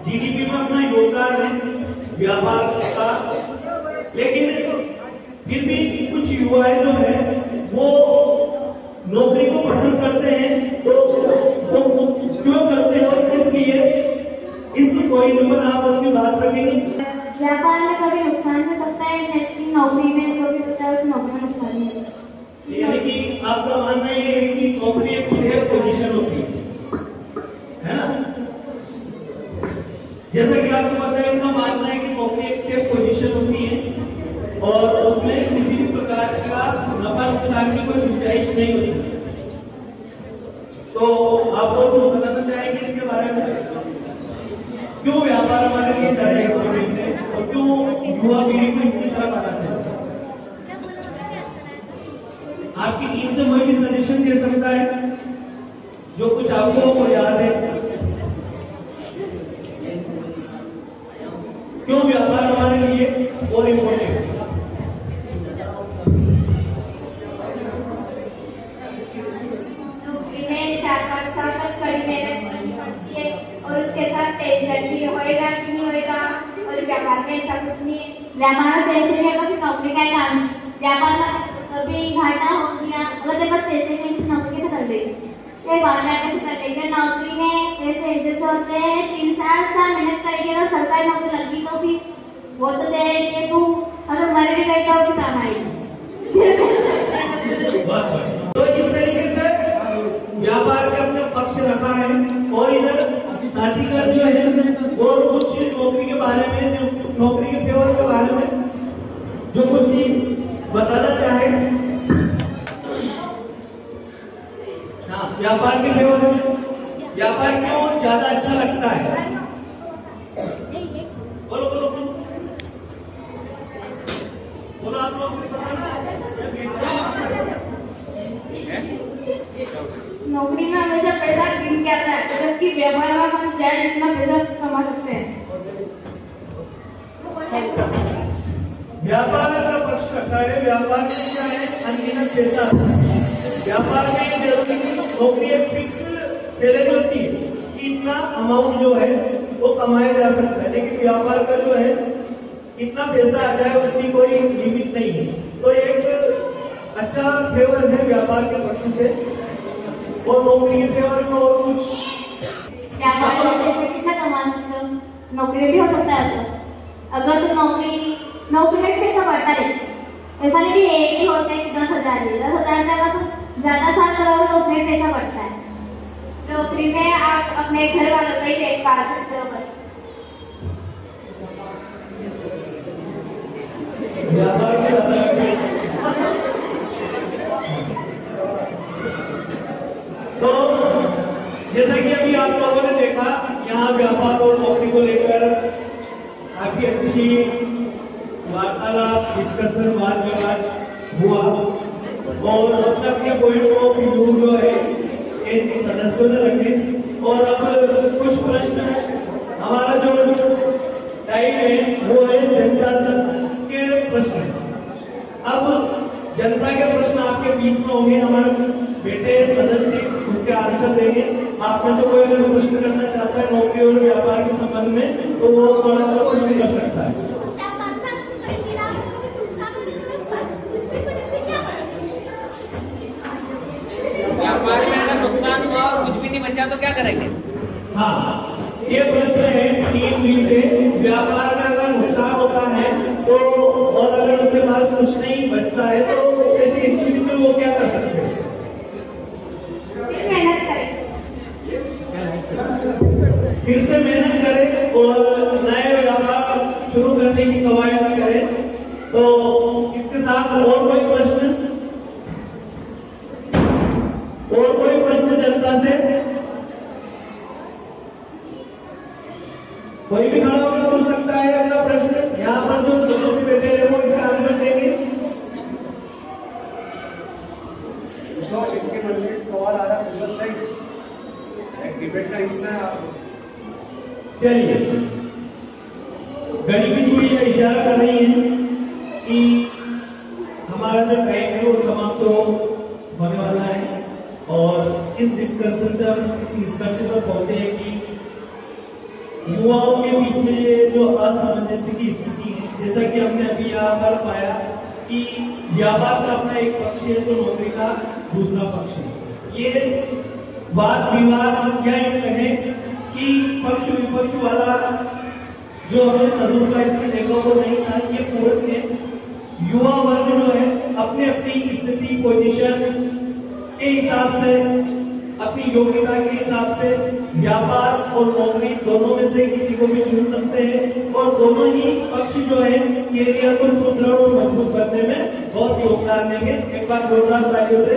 GDP में अपना योगदान है व्यापार का, लेकिन फिर भी कुछ युवाएं जो है वो नौकरी को पसंद करते हैं, तो क्यों करते हैं और किस लिए, इस पॉइंट पर आप अपनी बात रखेंगे। व्यापार में कभी नुकसान हो सकता है, लेकिन नौकरी में जो भी होता है उस नौकरी में नुकसान नहीं होता। यानी कि आपका मानना ये है कि नौकरी एक सेफ पोजीशन होती है ना? जैसा कि आपको पता है, इनका मानना है कि नौकरी एक सेफ पोजीशन होती है और उसमें किसी भी प्रकार का नफा नुकसान की कोई गुंजाइश नहीं होती। तो आप लोग बताना चाहेंगे इसके बारे में, क्यों व्यापार हमारे लिए ज्यादा इम्पोर्टेंट है और क्यों युवा पीढ़ी को इसकी तरफ आना चाहिए? आपकी टीम से कोई भी सजेशन दे सकता है जो कुछ आपको वो याद है, क्यों व्यापार हमारे लिए और इम्पोर्टेंट है? नौकरी में 4-5 साल तक कड़ी मेहनत करनी पड़ती है और उसके साथ टेंशन भी होएगा कि नहीं होएगा। और व्यापार में ऐसा कुछ नहीं है, व्यापार में पैसे भी अगर नौकरी का ही काम, व्यापार में कभी घाटा हो गया, अगर तेरे पास पैसे नहीं तो नौकरी कैसे कर देगी, कैसे कर देगी। नौकरी में पैसे जैसे होते हैं 3-4 साल मेहनत करेगी और सरकारी नौकरी लगी तो भी वो तो दे रही तू, अगर मरे भी बैठा हो तो काम आएगी। तो इस तरीके से व्यापार के अपने पक्ष रखा है और इधर साथीगण जो है वो कुछ नौकरी के बारे में, जो नौकरी के फेवर के बारे में जो कुछ बताना चाहे। हाँ, व्यापार के फेवर में व्यापार क्यों ज्यादा अच्छा लगता है? बोलो बोलो बोलो, आप लोग बताना। नौकरी में हमेशा पैसा गिन के आता है, जबकि व्यापार में हम चाहे जितना पैसा कमा सकते हैं। व्यापार का पक्ष रखा है, व्यापार में क्या है, अनगिनत पैसा। व्यापार में जरूरी नौकरी एक फिक्स सैलरी होती है कि इतना अमाउंट जो है वो कमाया जा सकता है, लेकिन व्यापार का जो है कितना पैसा आ जाए उसकी कोई लिमिट नहीं है। तो एक अच्छा फेवर है व्यापार के पक्ष से, और नौकरी के फेवर में और कुछ व्यापार में पैसा कितना कमा सकते, नौकरी में भी हो सकता है। अगर तो नौकरी में पैसा बढ़ता है, ऐसा नहीं कि एक ही होता है कि 10,000 है, 10,000 से अगर तुम ज्यादा साल करोगे तो उसमें पैसा बढ़ता है। नौकरी में आप अपने घर वालों का ही पेट पाल सकते हो बस। तो जैसा कि अभी आप लोगों ने देखा, यहाँ व्यापार और नौकरी को लेकर काफी अच्छी वार्तालाप, डिस्कशन, वाद विवाद हुआ और अपने अपने पॉइंट ऑफ व्यू जो है इन सदस्यों ने रखे। और अब कुछ प्रश्न, हमारा जो टाइम है वो है जनता के प्रश्न। अब जनता के प्रश्न आपके बीच में होंगे, हमारे बेटे सदस्य उसके आंसर देंगे। आप में से कोई अगर प्रश्न करना चाहता है नौकरी और व्यापार के संबंध में तो वो थोड़ा सा प्रश्न कर सकता है। व्यापार में अगर नुकसान हुआ और कुछ भी नहीं बचा तो क्या करेंगे? हाँ, ये प्रश्न है 3B से। व्यापार में अगर नुकसान होता है तो, और अगर उसके पास कुछ नहीं बचता है तो ऐसी स्थिति में वो क्या कर सकते हैं? फिर से मेहनत करें और नए व्यापार शुरू करने की कवायद करें। तो इसके साथ और कोई प्रश्न, और कोई प्रश्न जनता से? कोई भी खड़ा होकर पूछ सकता है अगला प्रश्न। यहाँ पर जो सदस्य बैठे हैं वो इसका आंसर देंगे। इसके मन में सवाल आ रहा है, सही डिबेट का हिस्सा है। चलिए, घड़ी की चूड़ियां इशारा कर रही है कि हमारा जो टाइम है वो समाप्त होने वाला है और इस डिस्कशन से हम इस निष्कर्ष पर पहुंचे हैं कि युवाओं के बीच में ये जो असमंजस्य की स्थिति है, जैसा कि हमने अभी यहाँ पर पाया कि व्यापार का अपना एक पक्ष है तो नौकरी का दूसरा पक्ष है। ये वाद विवाद या यूं कहें कि पक्ष विपक्ष वाला जो हमने तजुर्बा इसमें देखा वो नहीं था। ये पूरक है। युवा वर्ग जो है अपने अपनी स्थिति पोजीशन के हिसाब से, अपनी योग्यता के हिसाब से व्यापार और नौकरी दोनों में से किसी को भी चुन सकते हैं और दोनों ही पक्ष जो है कैरियर को सुदृढ़ और मजबूत करने में बहुत योगदान देंगे। एक बार जोरदार तालियों से